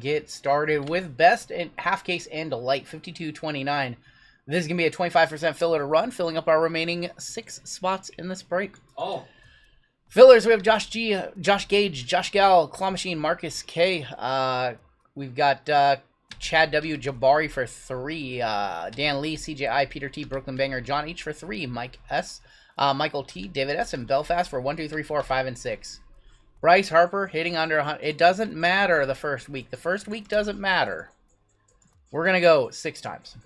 Get started with best and half case and Delight 5229. This is gonna be a 25% filler to run, filling up our remaining 6 spots in this break. Oh, fillers, we have Josh G, Josh Gage, Josh Gal, Claw Machine, Marcus K. We've got Chad W, Jabari for 3, Dan Lee, CJI, Peter T, Brooklyn Banger, John H for 3, Mike S, Michael T, David S, and Belfast for 1, 2, 3, 4, 5, and 6. Bryce Harper hitting under 100. It doesn't matter the first week. The first week doesn't matter. We're going to go 6 times.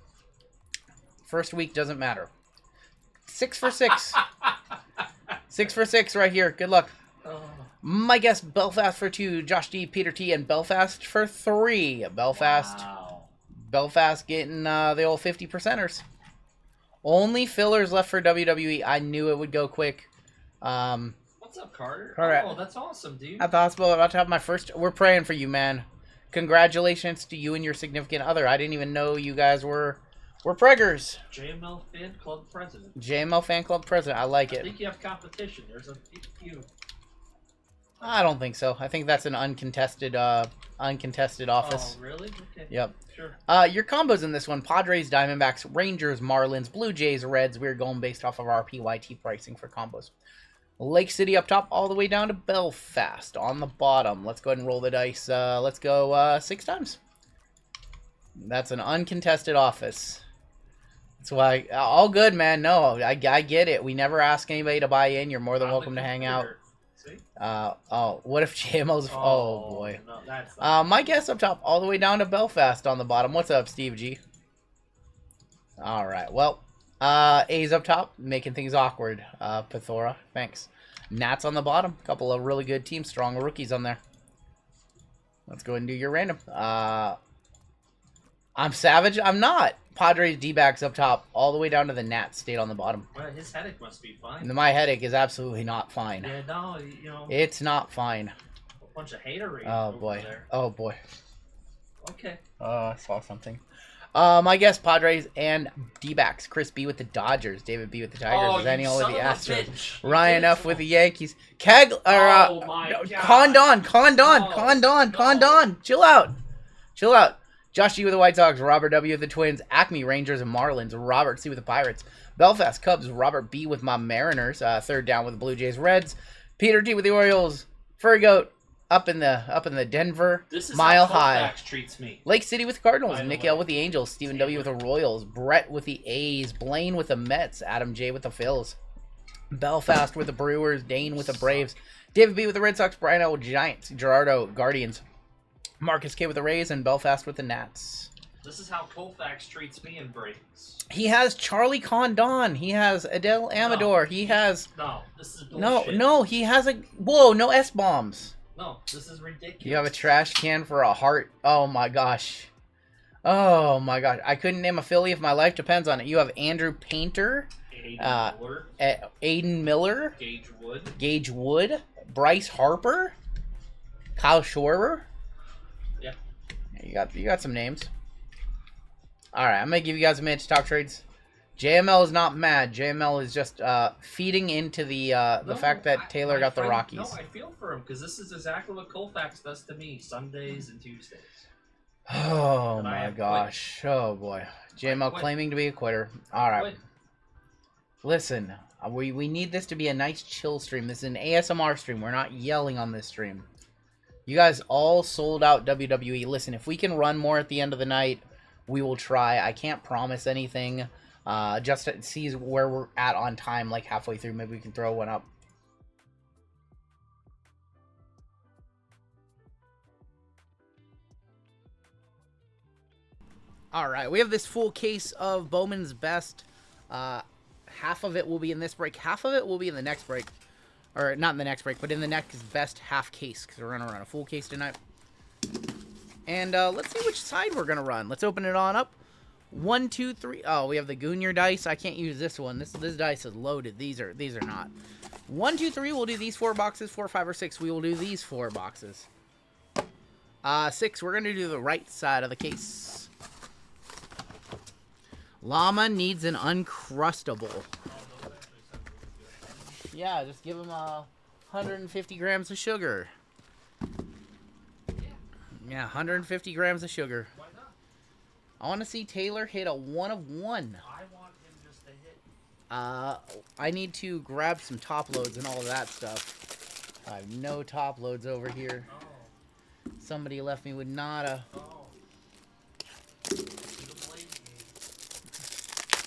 First week doesn't matter. 6 for 6. 6 for 6 right here. Good luck. My guess, Belfast for 2, Josh D, Peter T, and Belfast for 3. Belfast. wow. Belfast getting the old 50%ers. Only fillers left for WWE. I knew it would go quick. What's up, Carter? Right. Oh, that's awesome, dude. At the hospital, about to have my first. We're praying for you, man. Congratulations to you and your significant other. I didn't even know you guys were preggers. JML Fan Club President. JML Fan Club President. I like I it. think you have competition. There's a few. I don't think so. I think that's an uncontested office. Oh, really? Okay. Yep. Sure. Your combos in this one: Padres, Diamondbacks, Rangers, Marlins, Blue Jays, Reds. We're going based off of our PYT pricing for combos. Lake City up top, all the way down to Belfast on the bottom. Let's go ahead and roll the dice. Let's go 6 times. That's an uncontested office. That's why, all good, man. No, I get it. We never ask anybody to buy in. You're more than welcome to hang out. See? What if JMO's... Oh, boy. No, that's not my guess up top, all the way down to Belfast on the bottom. What's up, Steve G? All right, well... A's up top, making things awkward. Pithora, thanks. Nats on the bottom. A couple of really good teams, strong rookies on there. Let's go ahead and do your random. I'm savage. I'm not. Padres, D-backs up top, all the way down to the Nats stayed on the bottom. Well, his headache must be fine. And my headache is absolutely not fine. Yeah, no, you know. It's not fine. A bunch of haterade. Oh, boy. There. Oh, boy. Okay. I saw something. I guess Padres and D-backs. Chris B with the Dodgers. David B with the Tigers. Zaniol with the Astros. Ryan F with the Yankees. Oh my God. Condon. Chill out. Josh G with the White Sox. Robert W with the Twins. Acme Rangers and Marlins. Robert C with the Pirates. Belfast Cubs. Robert B with my Mariners. Third down with the Blue Jays Reds. Peter T with the Orioles. Furry Goat. Up in the Denver Mile High. Treats me. Lake City with the Cardinals, Nick L with the Angels, Stephen W with the Royals, Brett with the A's, Blaine with the Mets, Adam J with the Phils, Belfast with the Brewers, Dane with the Braves, David B with the Red Sox, Brian L with Giants, Gerardo Guardians, Marcus K with the Rays, and Belfast with the Nats. This is how Colfax treats me in breaks. He has Charlie Condon. He has Adele Amador. He has... No, this is bullshit. No, he has a... Whoa, no S-bombs. No, this is ridiculous. You have a trash can for a heart. Oh my gosh. Oh my gosh. I couldn't name a Philly if my life depends on it. You have Andrew Painter, Aiden Miller, Gage Wood, Bryce Harper, Kyle Schwarber. Yeah. You got some names. All right, I'm gonna give you guys a minute to talk trades. JML is not mad. JML is just feeding into the fact that Taylor got the Rockies. No, I feel for him because this is exactly what Colfax does to me Sundays and Tuesdays. Oh my gosh. Oh boy. JML claiming to be a quitter. All right. Listen, we need this to be a nice chill stream. This is an ASMR stream. We're not yelling on this stream. You guys all sold out WWE. Listen, if we can run more at the end of the night, we will try. I can't promise anything. Just to see where we're at on time, like halfway through. Maybe we can throw one up. All right, we have this full case of Bowman's Best. Half of it will be in this break. Half of it will be in the next break. Or not in the next break, but in the next best half case, because we're going to run a full case tonight. And let's see which side we're going to run. Let's open it on up. 1, 2, 3. Oh, we have the Goonier dice. I can't use this one. This dice is loaded. These are not. 1, 2, 3. We'll do these 4 boxes. 4, 5, or 6. We will do these 4 boxes. 6. We're gonna do the right side of the case. Llama needs an Uncrustable. Yeah, just give him 150 grams of sugar. Yeah, 150 grams of sugar. Why not? I want to see Taylor hit a 1 of 1. I want him just to hit. I need to grab some top loads and all of that stuff. I have no top loads over here. Oh. Somebody left me with nada. Oh. To the blade game.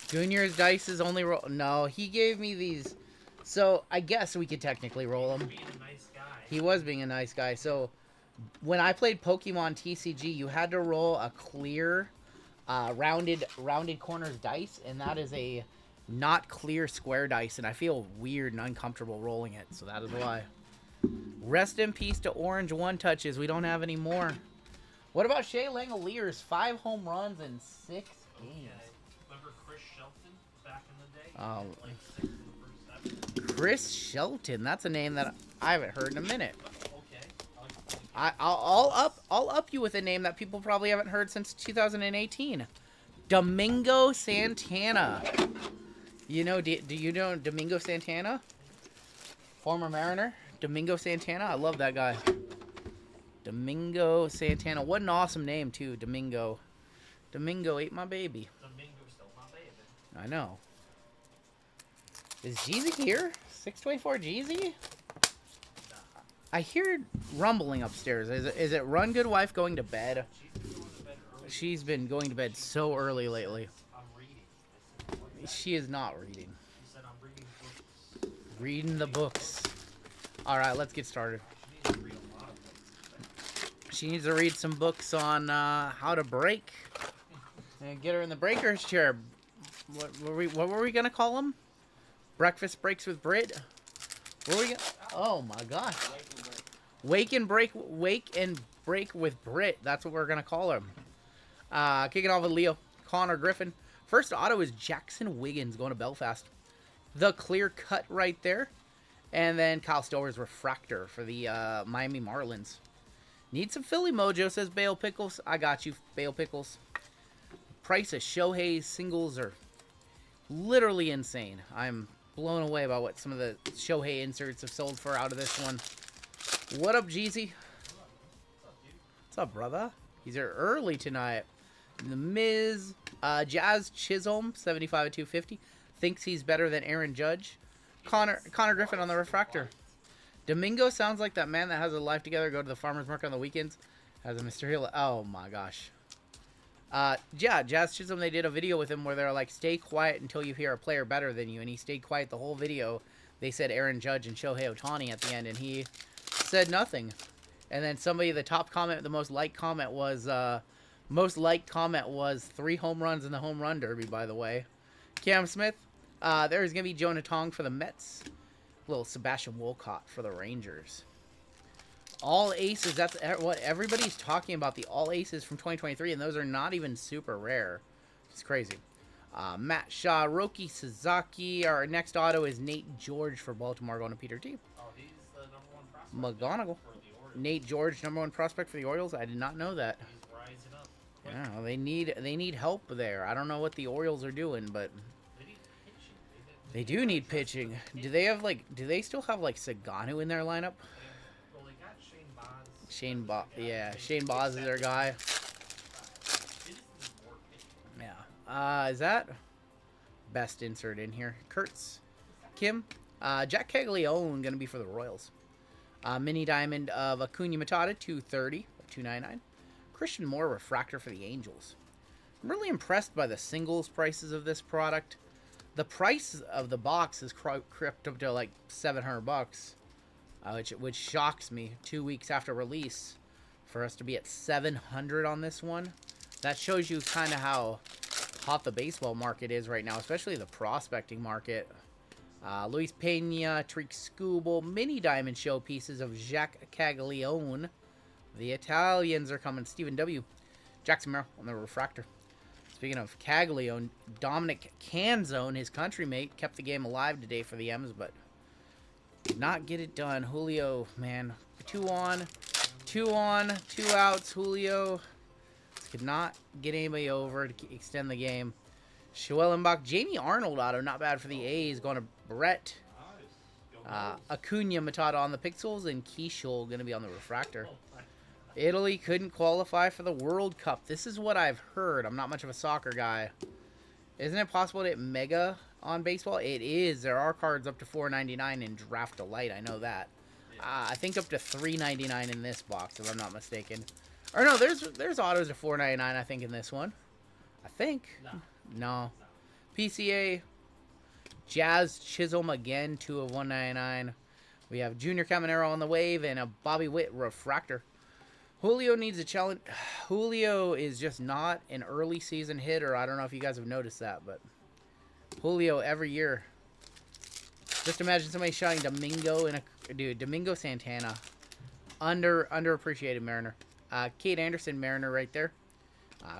Junior's dice is only roll. No, he gave me these. So I guess we could technically roll them. Being a nice guy. He was being a nice guy. So when I played Pokemon TCG, you had to roll a clear, rounded corners dice, and that is a not clear square dice, and I feel weird and uncomfortable rolling it. So that is why. Rest in peace to Orange One Touches. We don't have any more. What about Shea Langoliers? 5 home runs in 6 games. Okay. Remember Chris Shelton back in the day? Oh. Like 6 in the first 7? Chris Shelton. That's a name that I haven't heard in a minute. Okay. I'll up you with a name that people probably haven't heard since 2018. Domingo Santana. You know, do you know Domingo Santana? Former Mariner. Domingo Santana. I love that guy. Domingo Santana. What an awesome name, too. Domingo. Domingo ate my baby. Domingo's still my baby. I know. Is Jeezy here? 624 Jeezy? I hear rumbling upstairs. Is it Run Good Wife going to bed? She's been going to bed early. She's been going to bed so early lately. I'm reading. She is not reading. She said I'm reading books. Reading the books. Alright, let's get started. She needs to read a lot of books. She needs to read some books on how to break. And get her in the breaker's chair. What were we going to call them? Breakfast Breaks with Brit? What were we gonna... Oh my gosh. Wake and break with Brit. That's what we're going to call him. Kicking off with Leo. Connor Griffin. First auto is Jackson Wiggins going to Belfast. The clear cut right there. And then Kyle Stover's Refractor for the Miami Marlins. Need some Philly mojo, says Bale Pickles. I got you, Bale Pickles. Price of Shohei's singles are literally insane. I'm blown away by what some of the Shohei inserts have sold for out of this one. What up, Jeezy? What's up, brother? He's here early tonight. The Miz, Jazz Chisholm, 75 at 250. Thinks he's better than Aaron Judge. Connor Griffin on the Refractor. Domingo sounds like that man that has a life together, go to the farmer's market on the weekends. Has a Mr. Hill. Oh, my gosh. Yeah, Jazz Chisholm, they did a video with him where they're like, stay quiet until you hear a player better than you. And he stayed quiet the whole video. They said Aaron Judge and Shohei Ohtani at the end, and he said nothing. And then somebody, the top comment, the most liked comment was 3 home runs in the home run derby, by the way. Cam Smith, there's going to be Jonah Tong for the Mets. Little Sebastian Wolcott for the Rangers. All aces, that's what everybody's talking about, the all aces from 2023, and those are not even super rare. It's crazy. Matt Shaw, Roki Sasaki. Our next auto is Nate George for Baltimore going to Peter T. Oh, he's the number 1 prospect McGonigal. for the Orioles. Nate George, number 1 prospect for the Orioles. I did not know that. He's rising up. Yeah, well, they need help there. I don't know what the Orioles are doing, but They need pitching. they do need pitching. Do they still have like Saganu in their lineup? Well, they got Shane Bonds. Shane Boz is their guy. They just need more pitching. Yeah. Is that best insert in here? Kurtz, Kim, Jack Caglione gonna be for the Royals. Mini diamond of Acuna Matata, 230, 299. Christian Moore Refractor for the Angels. I'm really impressed by the singles prices of this product. The price of the box is crept up to like $700, which shocks me 2 weeks after release for us to be at $700 on this one. That shows you kind of how hot the baseball market is right now, especially the prospecting market. Luis Pena, Tariq Skubal, mini diamond showpieces of Jack Caglione. The Italians are coming. Stephen W. Jackson Merrill on the Refractor. Speaking of Caglione, Dominic Canzone, his countrymate, kept the game alive today for the M's, but did not get it done. Julio, man, 2 on, 2 outs. Julio could not get anybody over to extend the game. Schwellenbach, Jamie Arnold auto, not bad for the A's, going to Brett. Acuna Matata on the Pixels, and Keishel going to be on the Refractor. Italy couldn't qualify for the World Cup. This is what I've heard. I'm not much of a soccer guy. Isn't it possible to hit Mega on baseball? It is. There are cards up to $4.99 in Draft Delight. I know that. I think up to $3.99 in this box, if I'm not mistaken. Or no, there's autos at $4.99. I think in this one. I think. No. PCA. Jazz Chisholm again, 2 of 199. We have Junior Caminero on the wave and a Bobby Witt refractor. Julio needs a challenge. Julio is just not an early season hitter. I don't know if you guys have noticed that, but Julio every year. Just imagine somebody shouting Domingo in a dude. Domingo Santana, underappreciated Mariner. Kate Anderson, Mariner right there.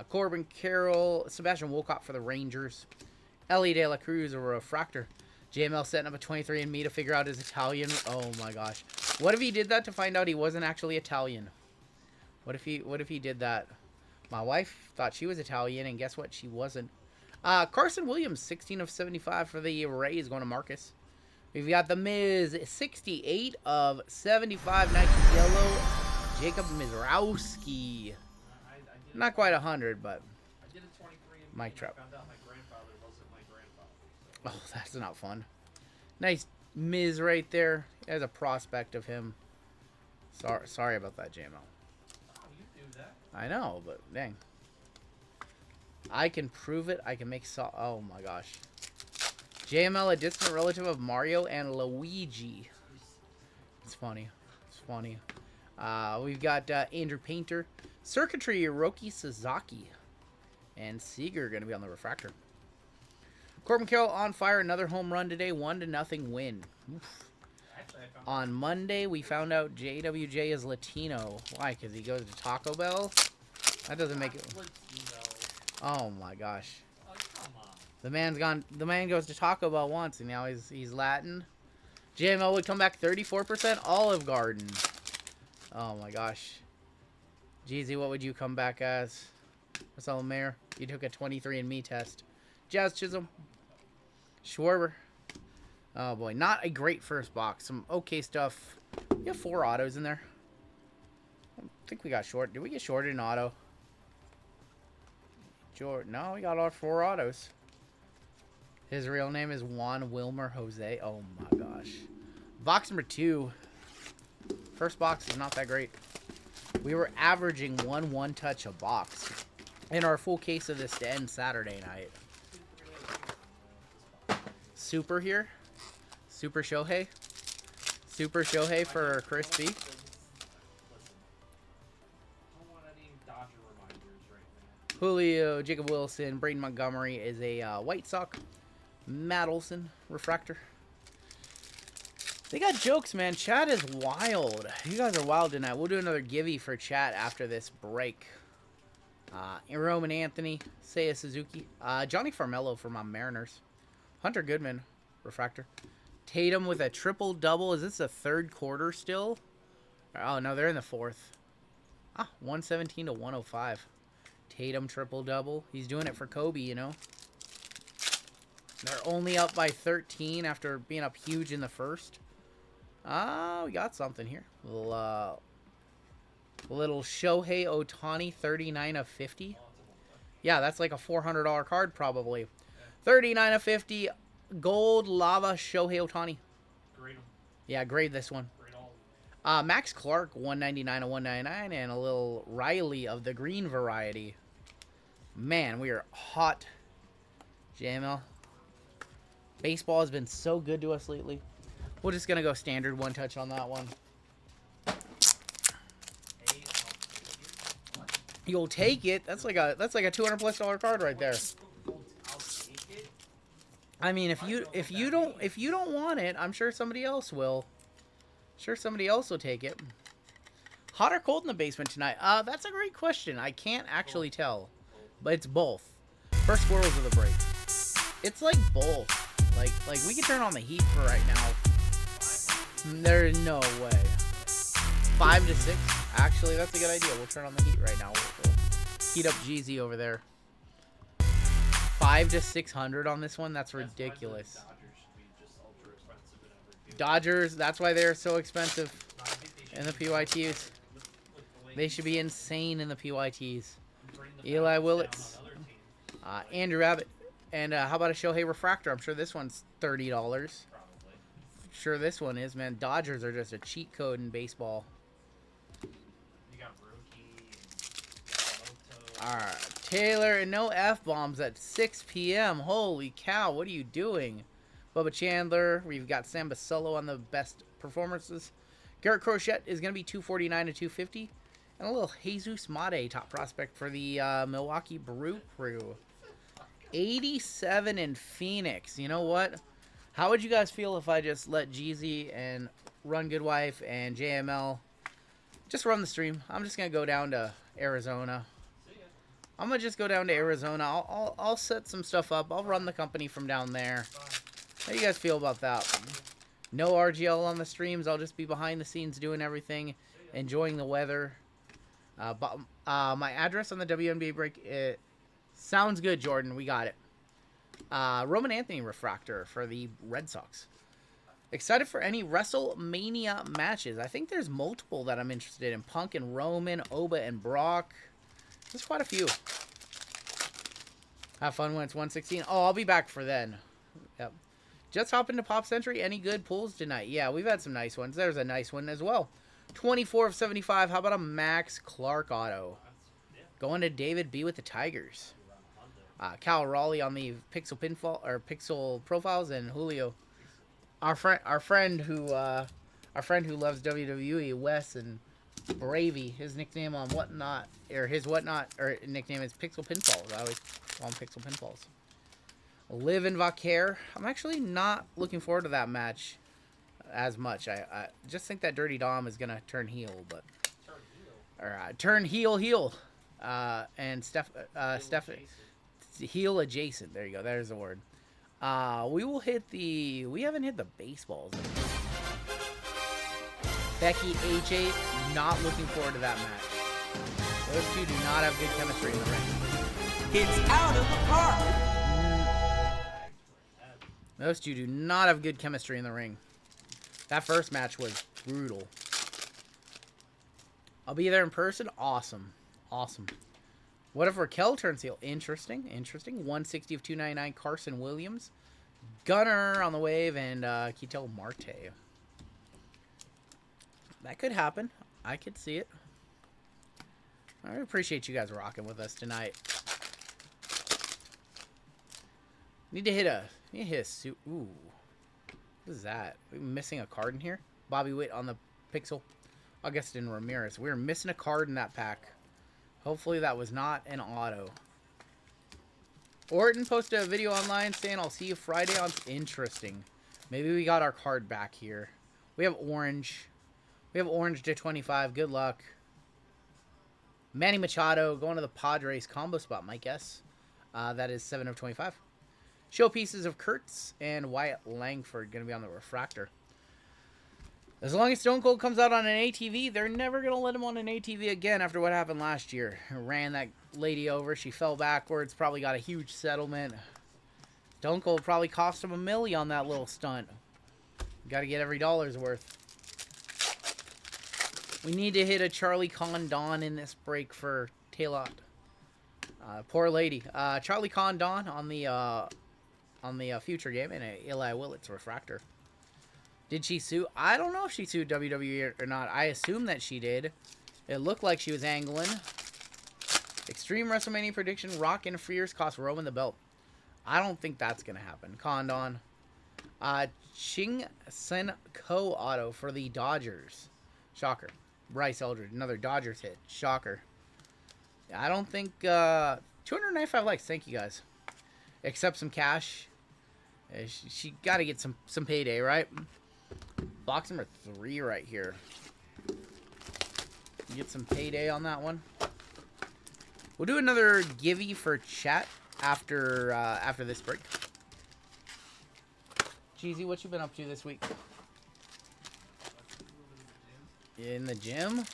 Corbin Carroll, Sebastian Wolcott for the Rangers. Ellie De La Cruz, a refractor. JML setting up a 23andMe to figure out his Italian. Oh my gosh. What if he did that to find out he wasn't actually Italian? What if he did that? My wife thought she was Italian, and guess what? She wasn't. Carson Williams, 16 of 75 for the Rays, going to Marcus. We've got the Miz, 68 of 75, Nike yellow. Jacob Mizrowski. Not quite 100, but I did a 23 and Mike Trout. I found out my grandfather wasn't my grandfather. Oh, that's not fun. Nice Miz right there. There's a prospect of him. Sorry about that, JML. Oh, you do that. I know, but dang. I can prove it. I can make oh my gosh. JML, a distant relative of Mario and Luigi. It's funny. It's funny. We've got Andrew Painter, Circuitry, Hiroki Sasaki, and Seager going to be on the refractor. Corbin Carroll on fire. Another home run today. 1-0 win. Oof. On Monday, we found out JWJ is Latino. Why? Because he goes to Taco Bell? That doesn't make it... Oh, my gosh. Oh, come on. The man goes to Taco Bell once, and now he's Latin. JML would come back 34%. Olive Garden. Oh, my gosh. Jeezy, what would you come back as? Marcelo Mayer. You took a 23andMe test. Jazz Chisholm. Schwarber. Oh, boy. Not a great first box. Some okay stuff. We have 4 autos in there. I think we got short. Did we get shorted in auto? No, we got our 4 autos. His real name is Juan Wilmer Jose. Oh, my gosh. Box number 2. First box is not that great. We were averaging 1 touch a box in our full case of this to end Saturday night. Super here. Super Shohei. Super Shohei for Chris B. Julio, Jacob Wilson, Braden Montgomery is a White Sox. Madelson, refractor. They got jokes, man. Chat is wild. You guys are wild tonight. We'll do another givey for chat after this break. Roman Anthony, Seiya Suzuki. Johnny Farmello for my Mariners. Hunter Goodman, refractor. Tatum with a triple-double. Is this the 3rd quarter still? Oh, no, they're in the 4th. 117 to 105. Tatum triple-double. He's doing it for Kobe, you know. They're only up by 13 after being up huge in the first. We got something here. Little Shohei Ohtani, 39 of 50. Yeah, that's like a $400 card probably. 39 of 50. Gold Lava Shohei Ohtani. Grade 'em. Yeah, grade this one. Grade all. Max Clark, 199 of 199, and a little Riley of the green variety. Man, we are hot. JML. Baseball has been so good to us lately. We're just gonna go standard 1 touch on that one. You'll take it. That's like a $200+ card right there. I mean, if you don't want it, I'm sure somebody else will. Sure, somebody else will take it. Hot or cold in the basement tonight? That's a great question. I can't actually tell, but it's both. First squirrels of the break. It's like both. Like we can turn on the heat for right now. There's no way. 5 to 6. Actually, that's a good idea. We'll turn on the heat right now. We'll heat up Jeezy over there. 5 to 600 on this one. That's ridiculous. Dodgers. That's why they're so expensive. And the PYTs. They should be insane in the PYTs. Bring the Eli fans Willits. down on other teams, Andrew Abbott. And how about a Shohei Refractor? I'm sure this one's $30. probably. Sure this one is, man. Dodgers are just a cheat code in baseball. You got Rookie and Yamamoto. Alright, Taylor, and no F-bombs at 6 p.m. Holy cow, what are you doing? Bubba Chandler, we've got Sam Basillo on the best performances. Garrett Crochet is going to be 249 to 250. And a little Jesus Mate, top prospect for the Milwaukee Brew Crew. 87 in Phoenix. You know what? How would you guys feel if I just let Jeezy and Run Good Wife and JML just run the stream? I'm just going to go down to Arizona. I'm going to just go down to Arizona. I'll set some stuff up. I'll run the company from down there. How do you guys feel about that? No RGL on the streams. I'll just be behind the scenes doing everything, enjoying the weather. My address on the WNBA break, sounds good, Jordan. We got it. Roman Anthony Refractor for the Red Sox. Excited for any WrestleMania matches. I think there's multiple that I'm interested in. Punk and Roman, Oba and Brock. There's quite a few. Have fun when it's 116. Oh, I'll be back for then. Yep. Just hop into Pop Century. Any good pulls tonight? Yeah, we've had some nice ones. There's a nice one as well. 24 of 75. How about a Max Clark auto? Going to David B with the Tigers. Cal Raleigh on the Pixel Pinfall or Pixel Profiles, and Julio, our friend who loves WWE, Wes and Bravey. His nickname on Whatnot, or his Whatnot, or nickname is Pixel Pinfalls. I always call him Pixel Pinfalls. Liv and Vaquer. I'm actually not looking forward to that match as much. I just think that Dirty Dom is gonna turn heel, but turn heel. And Steph heel adjacent. There you go. There's the word. We haven't hit the baseballs. Becky H8, not looking forward to that match. Those two do not have good chemistry in the ring. It's out of the park. Those two do not have good chemistry in the ring. That first match was brutal. I'll be there in person. Awesome. What if Raquel turns heel? Interesting. 160 of 299, Carson Williams. Gunner on the wave, and Ketel Marte. That could happen. I could see it. I appreciate you guys rocking with us tonight. Need to hit a suit. Ooh. What is that? Are we missing a card in here? Bobby Witt on the Pixel. Augustin Ramirez. We were missing a card in that pack. Hopefully that was not an auto. Orton posted a video online saying, I'll see you Friday on... Interesting. Maybe we got our card back here. We have orange. We have orange to 25. Good luck. Manny Machado going to the Padres combo spot, my guess. That is 7 of 25. Showpieces of Kurtz and Wyatt Langford going to be on the refractor. As long as Stone Cold comes out on an ATV, they're never going to let him on an ATV again after what happened last year. Ran that lady over. She fell backwards. Probably got a huge settlement. Stone Cold probably cost him $1 million on that little stunt. Got to get every dollar's worth. We need to hit a Charlie Condon in this break for Taylor. Poor lady. Charlie Condon on the future game and a Eli Willits refractor. Did she sue? I don't know if she sued WWE or not. I assume that she did. It looked like she was angling. Extreme WrestleMania prediction. Rock interferes, cost Roman the belt. I don't think that's going to happen. Condon. Ching Sen Ko auto for the Dodgers. Shocker. Bryce Eldridge. Another Dodgers hit. Shocker. I don't think... 295 likes. Thank you, guys. Accept some cash. She got to get some payday, right? Box number 3 right here. Get some payday on that one. We'll do another givey for chat after this break. Cheesy, what you been up to this week? In the gym?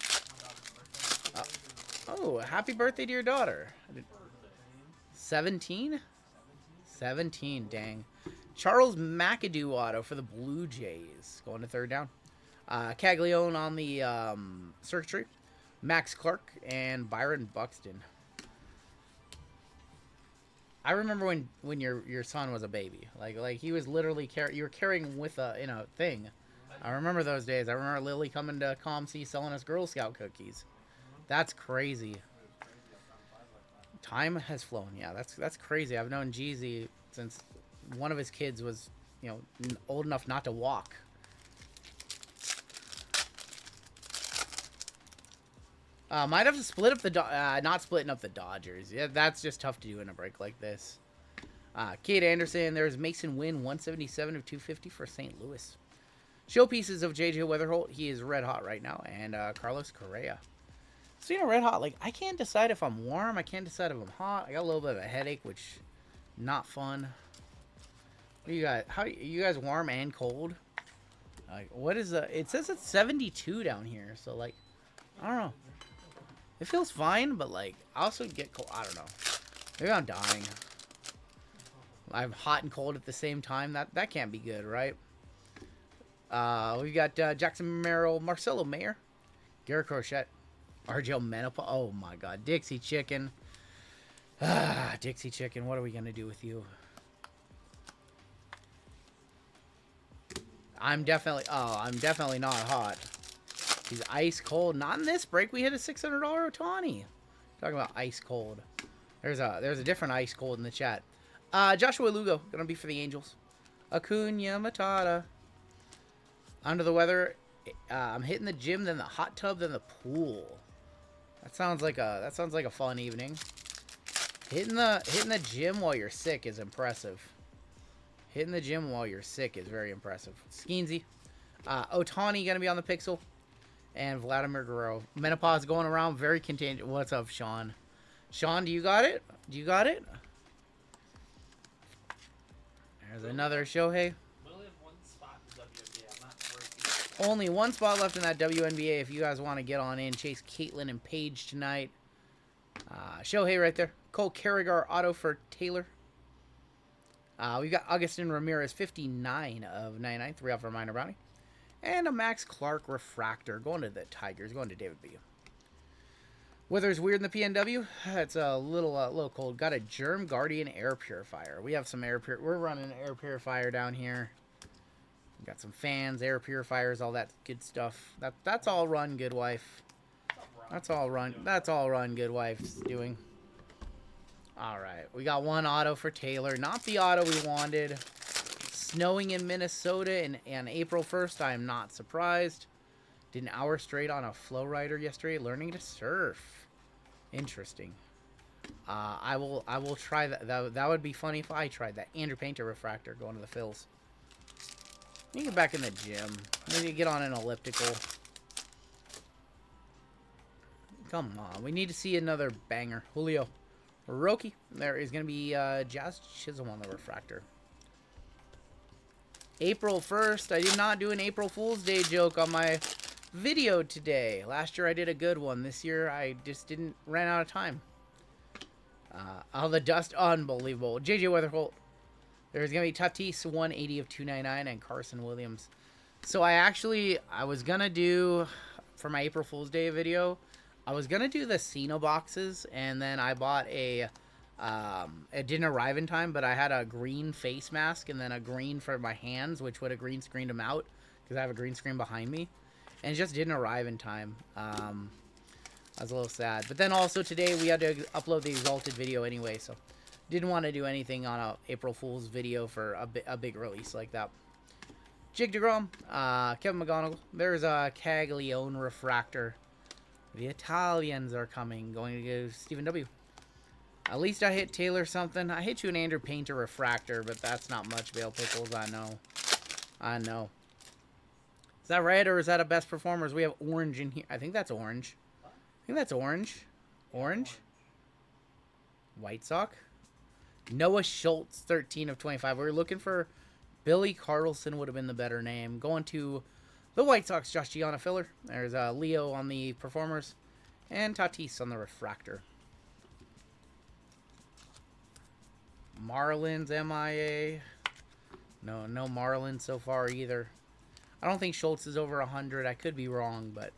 Oh, happy birthday to your daughter. 17? 17, dang. Charles McAdoo auto for the Blue Jays. Going to third down. Caglione on the circuitry. Max Clark, and Byron Buxton. I remember when your son was a baby, like he was literally you were carrying with in a thing. I remember those days. I remember Lily coming to ComC selling us Girl Scout cookies. That's crazy. Time has flown. Yeah, that's crazy. I've known Jeezy since one of his kids was, old enough not to walk. Might have to split up the not splitting up the Dodgers. Yeah, that's just tough to do in a break like this. Kate Anderson. There's Mason Wynn, 177 of 250 for St. Louis. Showpieces of JJ Weatherholt. He is red hot right now, and Carlos Correa. So red hot. Like I can't decide if I'm warm. I can't decide if I'm hot. I got a little bit of a headache, which not fun. What do you guys? How you guys warm and cold? Like what is the? It says it's 72 down here. So like, I don't know. It feels fine, but like I also get cold. I don't know. Maybe I'm dying. I'm hot and cold at the same time. That can't be good, right? We got Jackson Merrill, Marcelo Mayer, Garrett Crochet, RGL Menopause. Oh my God, Dixie Chicken. Dixie Chicken. What are we gonna do with you? I'm definitely not hot. He's ice cold. Not in this break. We hit a $600 Ohtani. Talking about ice cold. There's a different ice cold in the chat. Joshua Lugo gonna be for the Angels. Acuna Matata. Under the weather. I'm hitting the gym, then the hot tub, then the pool. That sounds like a fun evening. Hitting the gym while you're sick is impressive. Hitting the gym while you're sick is very impressive. Skeensy. Ohtani gonna be on the pixel. And Vladimir Guerrero. Menopause going around. Very contagious. What's up, Sean? Sean, do you got it? Do you got it? There's another Shohei. Only one spot left in that WNBA if you guys want to get on in. Chase Caitlin and Paige tonight. Shohei right there. Cole Carrigar auto for Taylor. We've got Augustin Ramirez, 59 of 99. 3 off for Minor Bounty. And a Max Clark refractor. Going to the Tigers. Going to David B. Weather's weird in the PNW. It's a little cold. Got a Germ Guardian air purifier. We have some we're running an air purifier down here. Got some fans, air purifiers, all that good stuff. That's all run Good Wife. That's all run Good Wife's doing. All right, we got one auto for Taylor. Not the auto we wanted. Snowing in Minnesota and April 1st. I am not surprised. Did an hour straight on a flow rider yesterday, learning to surf. Interesting. I will try that. That would be funny if I tried that. Andrew Painter refractor going to the Phils. Let me get back in the gym. Maybe get on an elliptical. Come on. We need to see another banger. Julio. Roki. There is going to be Jazz Chisholm on the refractor. April 1st. I did not do an April Fool's Day joke on my video today. Last year I did a good one. This year I just ran out of time. Oh, the dust. Unbelievable. JJ Weatherholt. There's going to be Tatis, 180 of 299, and Carson Williams. So I was going to do, for my April Fool's Day video, I was going to do the Cena boxes, and then I bought it didn't arrive in time, but I had a green face mask and then a green for my hands, which would have green screened them out, because I have a green screen behind me. And it just didn't arrive in time. I was a little sad. But then also today we had to upload the Exalted video anyway, so didn't want to do anything on a April Fool's video for a big release like that. Jig DeGrom, Kevin McGonigal. There's a Caglione refractor. The Italians are coming. Going to go Stephen W. At least I hit Taylor something. I hit you an Andrew Painter refractor, but that's not much, Bale Pickles. I know. I know. Is that red or is that a best performers? We have orange in here. I think that's orange. I think that's orange. Orange? White Sox? Noah Schultz, 13 of 25. We were looking for Billy Carlson would have been the better name. Going to the White Sox, Josh Gianna filler. There's Leo on the performers. And Tatis on the refractor. Marlins MIA. No Marlins so far either. I don't think Schultz is over 100. I could be wrong, but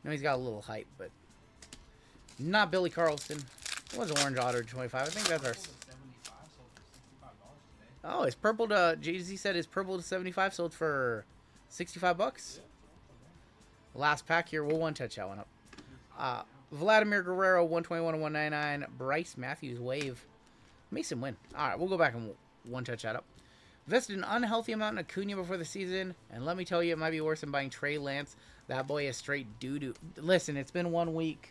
he's got a little hype, but Not Billy Carlson. It was orange auto 25. I think that's our... Oh, his purple to... Jay-Z said his purple to 75 sold for 65 bucks. Last pack here. We'll one-touch that one up. Vladimir Guerrero, 121 to 199. Bryce Matthews, wave. Mason Wynn. All right, we'll go back and one-touch that up. Invested an unhealthy amount in Acuna before the season, and let me tell you, it might be worse than buying Trey Lance. That boy is straight doo-doo. Listen, it's been 1 week.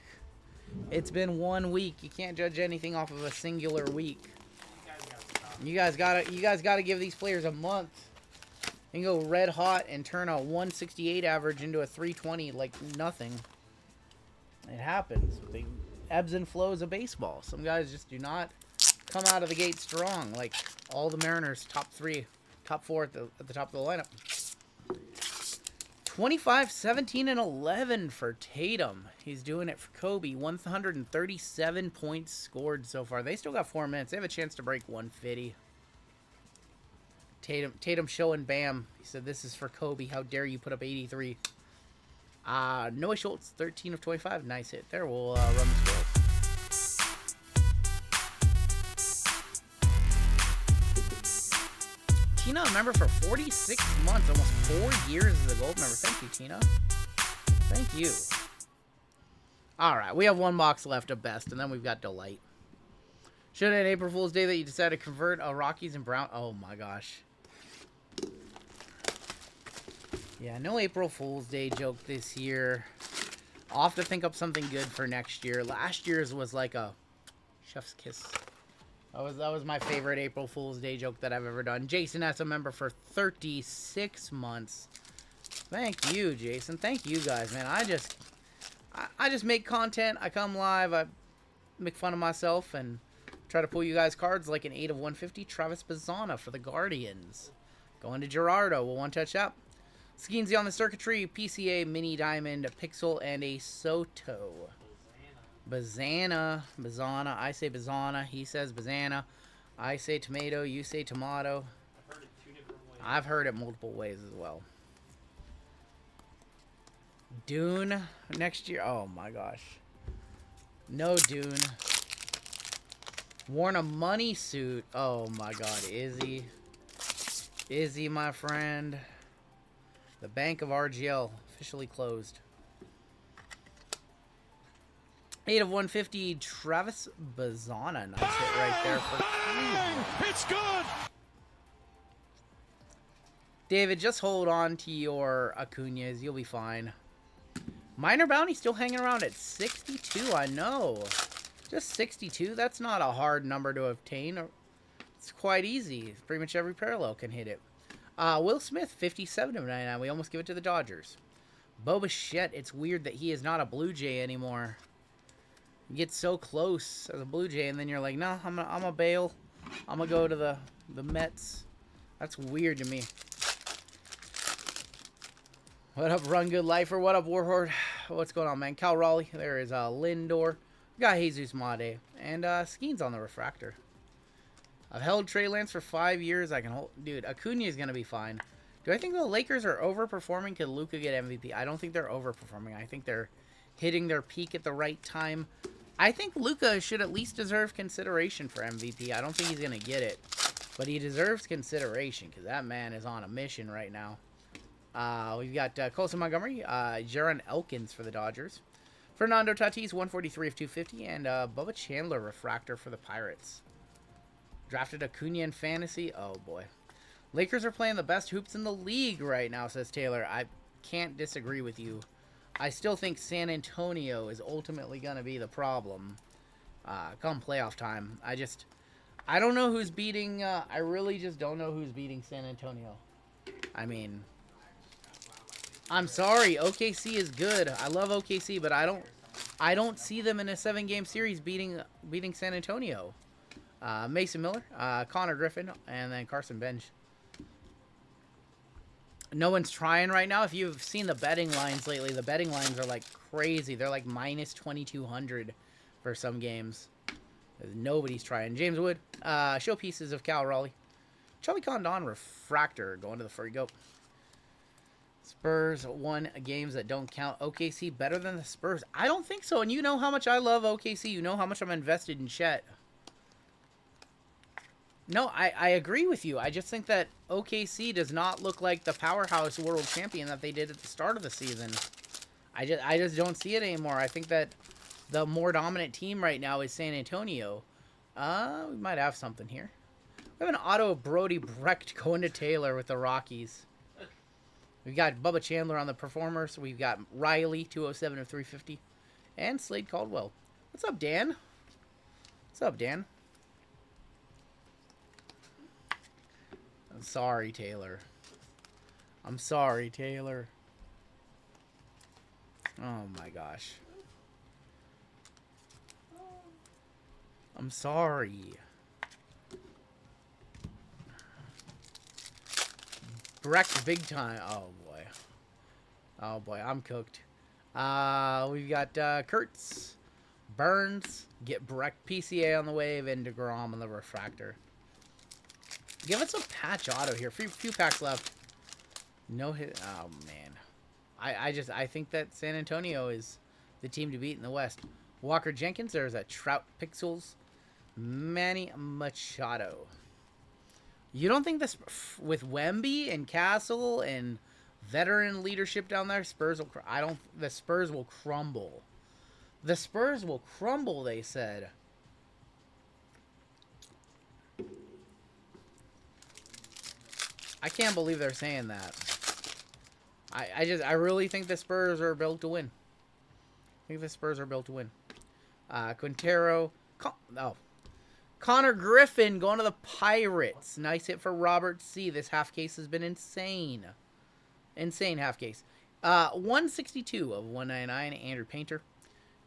It's been 1 week. You can't judge anything off of a singular week. You guys gotta give these players a month. You can go red hot and turn a 168 average into a 320 like nothing. It happens. The ebbs and flows of baseball. Some guys just do not come out of the gate strong, like all the Mariners, top 4 at the top of the lineup. 25, 17, and 11 for Tatum. He's doing it for Kobe. 137 points scored so far. They still got 4 minutes. They have a chance to break 150. Tatum showing Bam. He said, "This is for Kobe. How dare you put up 83." Noah Schultz, 13 of 25. Nice hit there. We'll run the score. Tina, a member for 46 months, almost 4 years as a gold member. Thank you, Tina. Thank you. All right, we have 1 box left of best, and then we've got Delight. Should have had April Fool's Day that you decided to convert a Rockies and Brown. Oh my gosh. Yeah, no April Fool's Day joke this year. I'll have to think up something good for next year. Last year's was like a chef's kiss. That was my favorite April Fool's Day joke that I've ever done. Jason as a member for 36 months. Thank you, Jason. Thank you guys, man. I just make content. I come live. I make fun of myself and try to pull you guys cards like an 8 of 150. Travis Bazzana for the Guardians. Going to Gerardo. We'll one-touch up. Skeensy on the circuitry. PCA, Mini Diamond, Pixel, and a Soto. Bazzana. I say Bazzana. He says Bazzana. I say tomato. You say tomato. I've heard it 2 different ways. I've heard it multiple ways as well. Dune next year. Oh my gosh. No Dune. Worn a money suit. Oh my god. Izzy, my friend. The Bank of RGL officially closed. 8 of 150, Travis Bazzana. Nice hit right there for Cleveland. It's good! David, just hold on to your Acuñas. You'll be fine. Minor bounty still hanging around at 62. I know. Just 62. That's not a hard number to obtain. It's quite easy. Pretty much every parallel can hit it. Will Smith, 57 of 99. We almost give it to the Dodgers. Bo Bichette. It's weird that he is not a Blue Jay anymore. You get so close as a Blue Jay, and then you're like, no, I'm a bail. I'm gonna go to the Mets. That's weird to me. What up, Run Good Lifer? What up, Warhorde? What's going on, man? Cal Raleigh. There is Lindor. We got Jesus Made. And Skeens on the refractor. I've held Trey Lance for 5 years. I can hold... Dude, Acuna is going to be fine. Do I think the Lakers are overperforming? Could Luka get MVP? I don't think they're overperforming. I think they're hitting their peak at the right time. I think Luka should at least deserve consideration for MVP. I don't think he's going to get it. But he deserves consideration because that man is on a mission right now. We've got Colson Montgomery, Jaron Elkins for the Dodgers. Fernando Tatis, 143 of 250. And Bubba Chandler, refractor for the Pirates. Drafted Acuna in fantasy. Oh, boy. Lakers are playing the best hoops in the league right now, says Taylor. I can't disagree with you. I still think San Antonio is ultimately going to be the problem come playoff time. I don't know who's beating... I really just don't know who's beating San Antonio. I mean... I'm sorry. OKC is good. I love OKC, but I don't see them in a 7-game series beating San Antonio. Mason Miller, Connor Griffin, and then Carson Bench. No one's trying right now. If you've seen the betting lines lately, the betting lines are like crazy. They're like minus 2,200 for some games. Nobody's trying. James Wood, showpieces of Cal Raleigh. Charlie Condon, refractor, going to the furry goat. Spurs won games that don't count. OKC better than the Spurs? I don't think so. And you know how much I love OKC. You know how much I'm invested in Chet. No, I agree with you. I just think that OKC does not look like the powerhouse world champion that they did at the start of the season. I just don't see it anymore. I think that the more dominant team right now is San Antonio. We might have something here. We have an auto of Brody Brecht going to Taylor with the Rockies. We've got Bubba Chandler on the performers. We've got Riley, 207 of 350. And Slade Caldwell. What's up, Dan? What's up, Dan? I'm sorry, Taylor. I'm sorry, Taylor. Oh, my gosh. I'm sorry. Brecht big time. Oh, boy. Oh, boy. I'm cooked. We've got Kurtz, Burns, get Brecht, PCA on the wave, and DeGrom on the refractor. Give us a patch auto here. Few packs left. No hit. Oh, man. I think that San Antonio is the team to beat in the West. Walker Jenkins. There's a Trout Pixels. Manny Machado. You don't think this, with Wemby and Castle and veteran leadership down there, Spurs will, the Spurs will crumble. The Spurs will crumble, they said. I can't believe they're saying that. I really think the Spurs are built to win. I think the Spurs are built to win. Quintero. Connor Griffin going to the Pirates. Nice hit for Robert C. This half case has been insane. Insane half case. 162 of 199. Andrew Painter.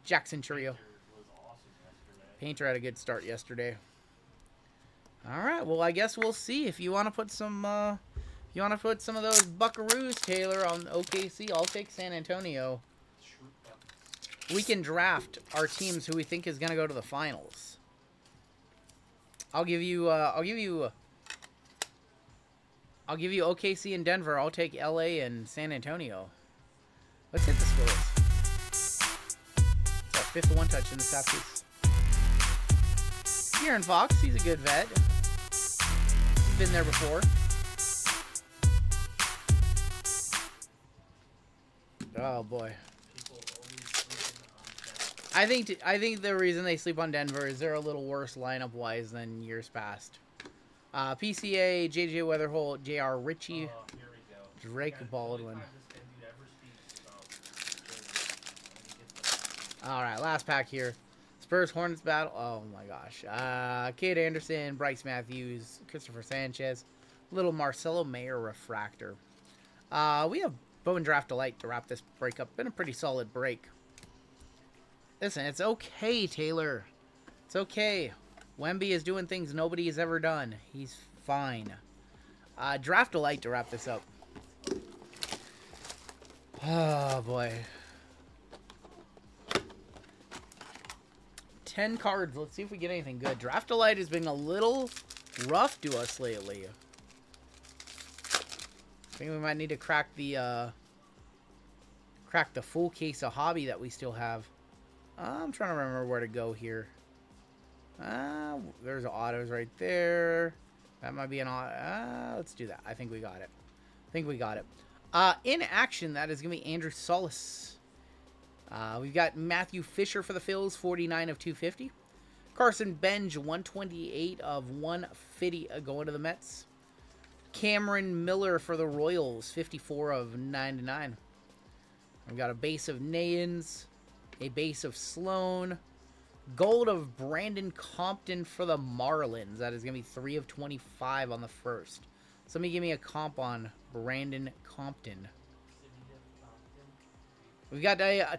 Jackson Churio. Painter had a good start yesterday. All right. Well, I guess we'll see. If you want to put some, of those Buckaroos, Taylor, on OKC, I'll take San Antonio. We can draft our teams who we think is going to go to the finals. I'll give you OKC and Denver. I'll take LA and San Antonio. Let's hit the scores. It's our 5th one-touch in the top piece. Aaron Fox, he's a good vet. He's been there before. Oh boy. I think the reason they sleep on Denver is they're a little worse lineup-wise than years past. PCA, JJ Weatherholt, JR Ritchie, Drake Baldwin. All right, last pack here. Spurs Hornets battle. Oh my gosh. Cade Anderson, Bryce Matthews, Christopher Sanchez, little Marcelo Mayer refractor. We have Bowman Draft Delight to wrap this break up. Been a pretty solid break. Listen, it's okay, Taylor. It's okay. Wemby is doing things nobody has ever done. He's fine. Draft Delight to wrap this up. Oh, boy. 10 cards. Let's see if we get anything good. Draft Delight has been a little rough to us lately. I think we might need to crack the full case of hobby that we still have. I'm trying to remember where to go here. There's autos right there. That might be an auto. Let's do that. I think we got it. In action, that is going to be Andrew Solis. We've got Matthew Fisher for the Phils, 49 of 250. Carson Benj, 128 of 150 going to the Mets. Cameron Miller for the Royals, 54 of 99. We've got a base of Nayans. A base of Sloan. Gold of Brandon Compton for the Marlins. That is going to be 3 of 25 on the first. Somebody give me a comp on Brandon Compton. We've got a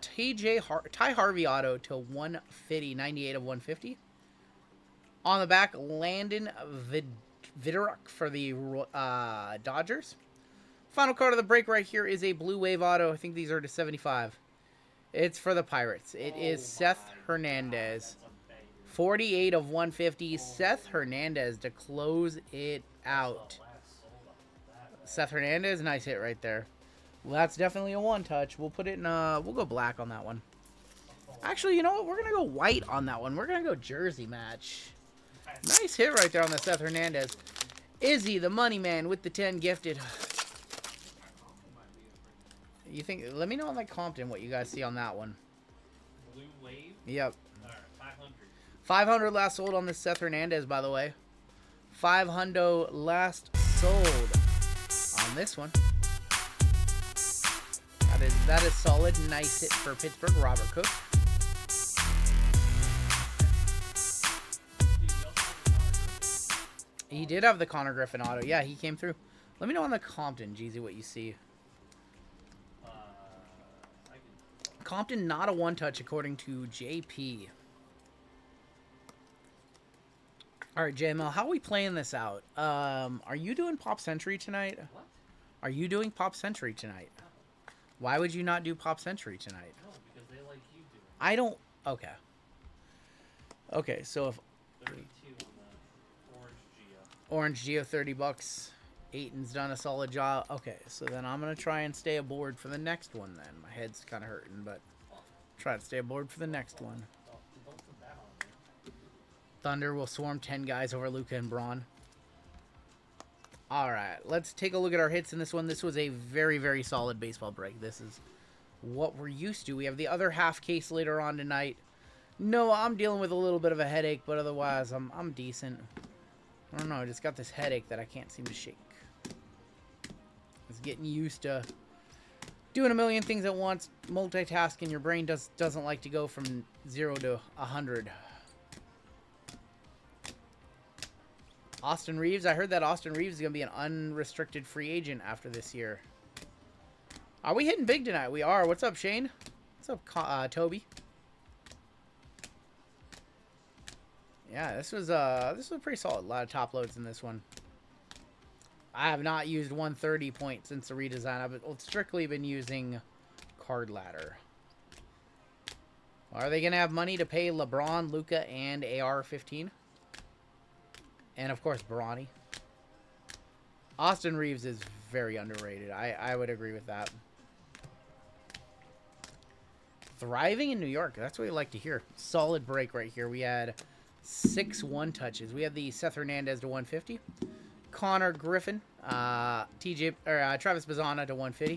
Ty Harvey auto to 150. 98 of 150. On the back, Landon Vidoruk for the Dodgers. Final card of the break right here is a Blue Wave auto. I think these are to 75. It's for the Pirates. It is Seth Hernandez. 48 of 150. Seth Hernandez to close it out. Seth Hernandez, nice hit right there. Well, that's definitely a one touch. We'll put it in, we'll go black on that one. Actually, you know what? We're going to go white on that one. We're going to go jersey match. Nice hit right there on the Seth Hernandez. Izzy, the money man, with the 10 gifted. You think? Let me know on like Compton what you guys see on that one. Blue wave. Yep. All right, 500. 500 last sold on this Seth Hernandez, by the way. 500 last sold on this one. That is solid. Nice hit for Pittsburgh, Robert Cook. He did have the Connor Griffin auto. Yeah, he came through. Let me know on the Compton, Jeezy, what you see. Compton, not a one-touch, according to JP. All right, JML, how are we playing this out? Are you doing Pop Century tonight? What? Are you doing Pop Century tonight? No. Why would you not do Pop Century tonight? No, because they like you do. I don't... Okay. Okay, so if... 32 on the Orange Geo. Orange Geo, 30 bucks. Aiton's done a solid job. Okay, so then I'm going to try and stay aboard for the next one then. My head's kind of hurting, but try to stay aboard for the next one. Don't put that on there. Thunder will swarm 10 guys over Luka and Braun. All right, let's take a look at our hits in this one. This was a very, very solid baseball break. This is what we're used to. We have the other half case later on tonight. No, I'm dealing with a little bit of a headache, but otherwise I'm decent. I don't know, I just got this headache that I can't seem to shake. It's getting used to doing a million things at once, multitasking. Your brain doesn't like to go from 0 to 100. Austin Reeves. I heard that Austin Reeves is going to be an unrestricted free agent after this year. Are we hitting big tonight? We are. What's up, Shane? What's up, Toby? Yeah, this was pretty solid. A lot of top loads in this one. I have not used 130 point since the redesign. I've strictly been using Card Ladder. Are they going to have money to pay LeBron, Luka, and AR-15? And, of course, Bronny. Austin Reeves is very underrated. I would agree with that. Thriving in New York. That's what we like to hear. Solid break right here. We had 6 one-touches. We have the Seth Hernandez to 150. Connor Griffin. Travis Bazzana to 150.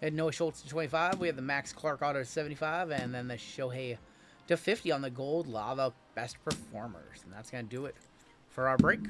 We had Noah Schultz to 25. We have the Max Clark auto to 75. And then the Shohei to 50 on the gold lava best performers. And that's going to do it for our break.